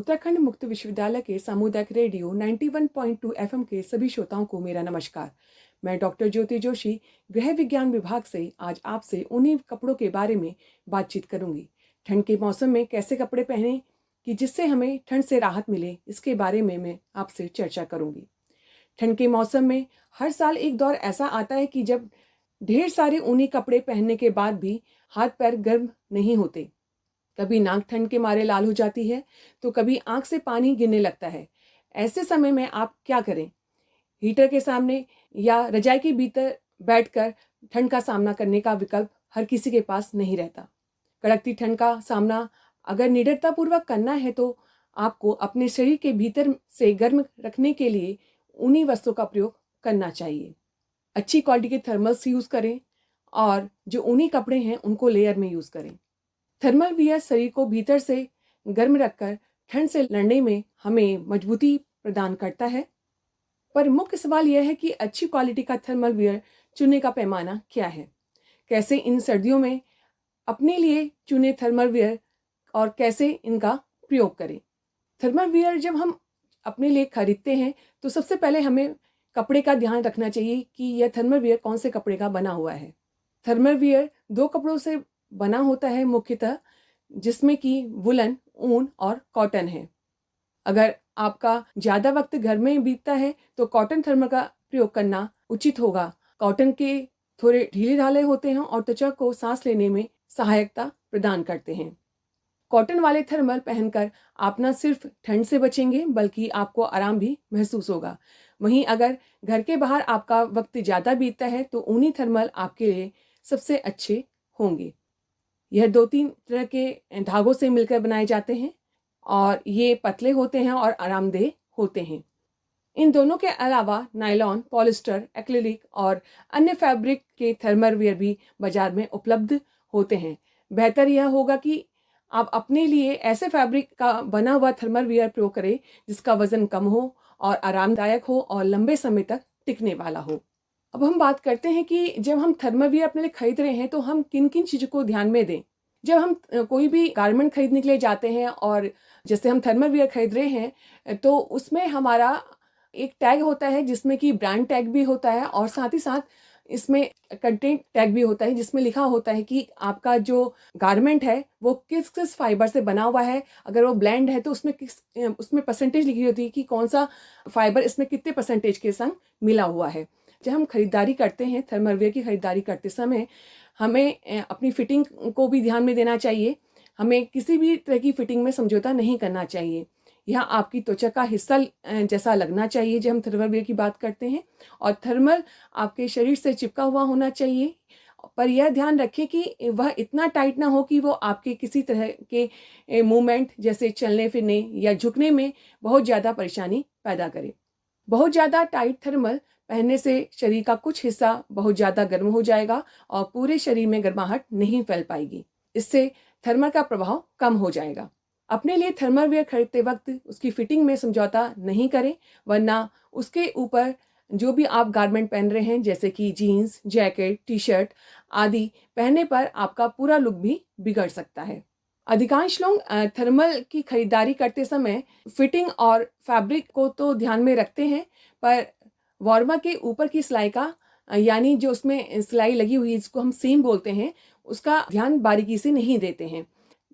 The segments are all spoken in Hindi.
उत्तराखंड मुक्त विश्वविद्यालय के सामुदायिक रेडियो 91.2 एफएम के सभी श्रोताओं को मेरा नमस्कार। मैं डॉक्टर ज्योति जोशी गृह विज्ञान विभाग से आज आपसे उन्हीं कपड़ों के बारे में बातचीत करूंगी। ठंड के मौसम में कैसे कपड़े पहने कि जिससे हमें ठंड से राहत मिले, इसके बारे में मैं आपसे चर्चा करूंगी। ठंड के मौसम में हर साल एक दौर ऐसा आता है कि जब ढेर सारे ऊनी कपड़े पहनने के बाद भी हाथ पैर गर्म नहीं होते। कभी नाक ठंड के मारे लाल हो जाती है तो कभी आंख से पानी गिरने लगता है। ऐसे समय में आप क्या करें? हीटर के सामने या रजाई के भीतर बैठकर ठंड का सामना करने का विकल्प हर किसी के पास नहीं रहता। कड़कती ठंड का सामना अगर निडरतापूर्वक करना है तो आपको अपने शरीर के भीतर से गर्म रखने के लिए ऊनी वस्त्रों का प्रयोग करना चाहिए। अच्छी क्वालिटी के थर्मल्स यूज़ करें और जो ऊनी कपड़े हैं उनको लेयर में यूज़ करें। थर्मल वियर शरीर को भीतर से गर्म रखकर ठंड से लड़ने में हमें मजबूती प्रदान करता है। पर मुख्य सवाल यह है कि अच्छी क्वालिटी का थर्मल वियर चुनने का पैमाना क्या है? कैसे इन सर्दियों में अपने लिए चुने थर्मल वियर और कैसे इनका प्रयोग करें? थर्मल वियर जब हम अपने लिए खरीदते हैं तो सबसे पहले हमें कपड़े का ध्यान रखना चाहिए कि यह थर्मल वियर कौन से कपड़े का बना हुआ है। थर्मल वियर दो कपड़ों से बना होता है मुख्यतः, जिसमें कि वुलन, ऊन और कॉटन है। अगर आपका ज़्यादा वक्त घर में बीतता है तो कॉटन थर्मल का प्रयोग करना उचित होगा। कॉटन के थोड़े ढीले ढाले होते हैं और त्वचा को सांस लेने में सहायता प्रदान करते हैं। कॉटन वाले थर्मल पहनकर आप न सिर्फ ठंड से बचेंगे बल्कि आपको आराम भी महसूस होगा। वहीं अगर घर के बाहर आपका वक्त ज़्यादा बीतता है तो ऊनी थर्मल आपके लिए सबसे अच्छे होंगे। यह 2-3 तरह के धागों से मिलकर बनाए जाते हैं और ये पतले होते हैं और आरामदेह होते हैं। इन दोनों के अलावा नायलॉन, पॉलिस्टर, एक्रिलिक और अन्य फैब्रिक के थर्मल वियर भी बाजार में उपलब्ध होते हैं। बेहतर यह होगा कि आप अपने लिए ऐसे फैब्रिक का बना हुआ थर्मल वियर प्रयोग करें जिसका वजन कम हो और आरामदायक हो और लंबे समय तक टिकने वाला हो। अब हम बात करते हैं कि जब हम थर्मल वियर अपने लिए खरीद रहे हैं तो हम किन किन चीज़ों को ध्यान में दें। जब हम कोई भी गारमेंट खरीदने के लिए जाते हैं और जैसे हम थर्मल वियर खरीद रहे हैं तो उसमें हमारा एक टैग होता है जिसमें कि ब्रांड टैग भी होता है और साथ ही साथ इसमें कंटेंट टैग भी होता है जिसमें लिखा होता है कि आपका जो गारमेंट है वो किस किस फाइबर से बना हुआ है। अगर वो ब्लेंड है तो उसमें परसेंटेज लिखी होती है कि कौन सा फाइबर इसमें कितने परसेंटेज के संग मिला हुआ है। जब हम खरीदारी करते हैं, थर्मल वियर की खरीदारी करते समय हमें अपनी फिटिंग को भी ध्यान में देना चाहिए। हमें किसी भी तरह की फिटिंग में समझौता नहीं करना चाहिए। यह आपकी त्वचा का हिस्सा जैसा लगना चाहिए जब हम थर्मल वियर की बात करते हैं और थर्मल आपके शरीर से चिपका हुआ होना चाहिए। पर यह ध्यान रखें कि वह इतना टाइट ना हो कि वो आपके किसी तरह के मूवमेंट जैसे चलने फिरने या झुकने में बहुत ज़्यादा परेशानी पैदा करे। बहुत ज़्यादा टाइट थर्मल पहनने से शरीर का कुछ हिस्सा बहुत ज़्यादा गर्म हो जाएगा और पूरे शरीर में गर्माहट नहीं फैल पाएगी। इससे थर्मल का प्रभाव कम हो जाएगा। अपने लिए थर्मल वियर खरीदते वक्त उसकी फिटिंग में समझौता नहीं करें, वरना उसके ऊपर जो भी आप गारमेंट पहन रहे हैं जैसे कि जीन्स, जैकेट, टी शर्ट आदि पहनने पर आपका पूरा लुक भी बिगड़ सकता है। अधिकांश लोग थर्मल की खरीदारी करते समय फिटिंग और फैब्रिक को तो ध्यान में रखते हैं, पर वार्मर के ऊपर की सिलाई का यानी जो उसमें सिलाई लगी हुई है जिसको हम सीम बोलते हैं, उसका ध्यान बारीकी से नहीं देते हैं।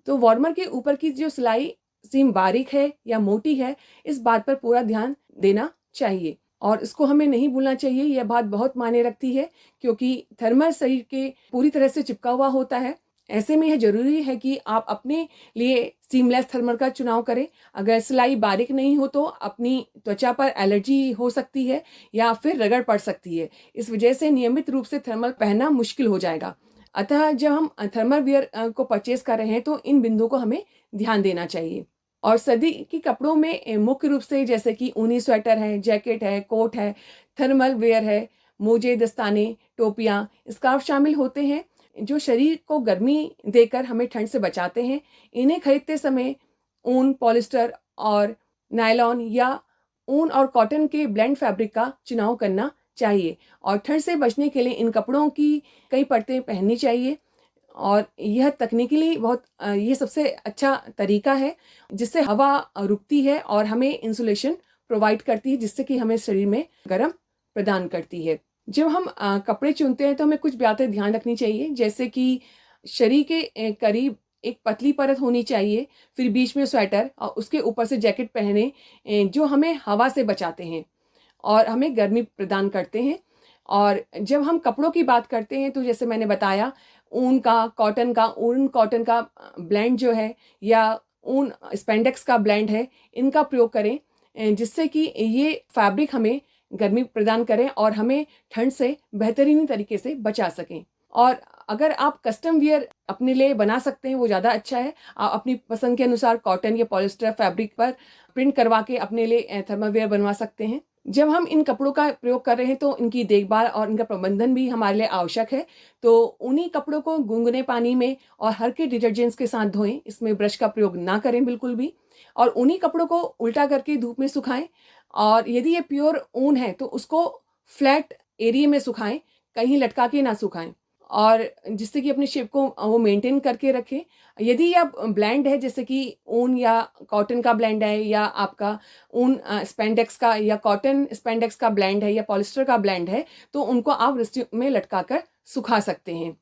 तो वार्मर के ऊपर की जो सिलाई सीम बारीक है या मोटी है, इस बात पर पूरा ध्यान देना चाहिए और इसको हमें नहीं भूलना चाहिए। यह बात बहुत मायने रखती है क्योंकि थर्मल शरीर के पूरी तरह से चिपका हुआ होता है। ऐसे में यह ज़रूरी है कि आप अपने लिए सीमलेस थर्मल का चुनाव करें। अगर सिलाई बारीक नहीं हो तो अपनी त्वचा पर एलर्जी हो सकती है या फिर रगड़ पड़ सकती है। इस वजह से नियमित रूप से थर्मल पहनना मुश्किल हो जाएगा। अतः जब हम थर्मल वियर को परचेज कर रहे हैं तो इन बिंदुओं को हमें ध्यान देना चाहिए। और सर्दी के कपड़ों में मुख्य रूप से जैसे कि ऊनी स्वेटर है, जैकेट है, कोट है, थर्मल वियर है, मोजे, दस्ताने, टोपियाँ, स्कार्फ शामिल होते हैं जो शरीर को गर्मी देकर हमें ठंड से बचाते हैं। इन्हें खरीदते समय ऊन, पॉलिस्टर और नायलॉन या ऊन और कॉटन के ब्लेंड फैब्रिक का चुनाव करना चाहिए और ठंड से बचने के लिए इन कपड़ों की कई परतें पहननी चाहिए और यह तकनीकली बहुत ये सबसे अच्छा तरीका है जिससे हवा रुकती है और हमें इंसुलेशन प्रोवाइड करती है, जिससे कि हमें शरीर में गर्म प्रदान करती है। जब हम कपड़े चुनते हैं तो हमें कुछ बातें ध्यान रखनी चाहिए, जैसे कि शरीर के करीब एक पतली परत होनी चाहिए, फिर बीच में स्वेटर और उसके ऊपर से जैकेट पहने जो हमें हवा से बचाते हैं और हमें गर्मी प्रदान करते हैं। और जब हम कपड़ों की बात करते हैं तो जैसे मैंने बताया, ऊन कॉटन का ब्लेंड जो है या ऊन स्पेंडेक्स का ब्लेंड है, इनका प्रयोग करें जिससे कि ये फैब्रिक हमें गर्मी प्रदान करें और हमें ठंड से बेहतरीनी तरीके से बचा सकें। और अगर आप कस्टम वियर अपने लिए बना सकते हैं वो ज़्यादा अच्छा है। आप अपनी पसंद के अनुसार कॉटन या पॉलिस्टर फैब्रिक पर प्रिंट करवा के अपने लिए थर्मल वेयर बनवा सकते हैं। जब हम इन कपड़ों का प्रयोग कर रहे हैं तो इनकी देखभाल और इनका प्रबंधन भी हमारे लिए आवश्यक है। तो उन्हीं कपड़ों को गुनगुने पानी में और हल्के डिटर्जेंट्स के साथ धोएं, इसमें ब्रश का प्रयोग ना करें बिल्कुल भी। और उन्हीं कपड़ों को उल्टा करके धूप में सुखाएं। और यदि ये प्योर ऊन है तो उसको फ्लैट एरिया में सुखाएं, कहीं लटका के ना सुखाएं, और जिससे कि अपनी शेप को वो मेंटेन करके रखें। यदि आप ब्लेंड है, जैसे कि ऊन या कॉटन का ब्लेंड है या आपका ऊन स्पेंडेक्स का या कॉटन स्पेंडेक्स का ब्लेंड है या पॉलिस्टर का ब्लेंड है, तो उनको आप रस्सी में लटका कर सुखा सकते हैं।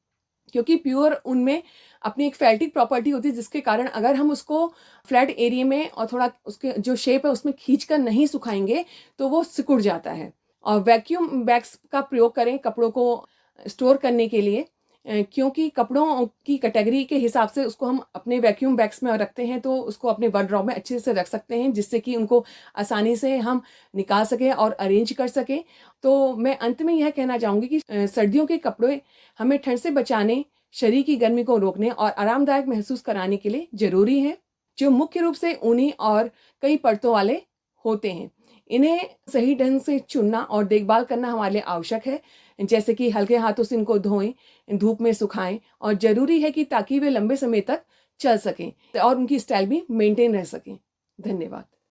क्योंकि प्योर ऊन में अपनी एक फेल्टिक प्रॉपर्टी होती है, जिसके कारण अगर हम उसको फ्लैट एरिया में और थोड़ा उसके जो शेप है उसमें खींच कर नहीं सुखाएंगे तो वो सिकुड़ जाता है। और वैक्यूम बैग्स का प्रयोग करें कपड़ों को स्टोर करने के लिए, क्योंकि कपड़ों की कैटेगरी के हिसाब से उसको हम अपने वैक्यूम बैग्स में रखते हैं तो उसको अपने वार्डरोब में अच्छे से रख सकते हैं, जिससे कि उनको आसानी से हम निकाल सकें और अरेंज कर सकें। तो मैं अंत में यह कहना चाहूँगी कि सर्दियों के कपड़े हमें ठंड से बचाने, शरीर की गर्मी को रोकने और आरामदायक महसूस कराने के लिए ज़रूरी हैं, जो मुख्य रूप से ऊनी और कई परतों वाले होते हैं। इन्हें सही ढंग से चुनना और देखभाल करना हमारे लिए आवश्यक है, जैसे कि हल्के हाथों से इनको धोएं, धूप में सुखाएं, और ज़रूरी है कि ताकि वे लंबे समय तक चल सकें और उनकी स्टाइल भी मेंटेन रह सकें। धन्यवाद।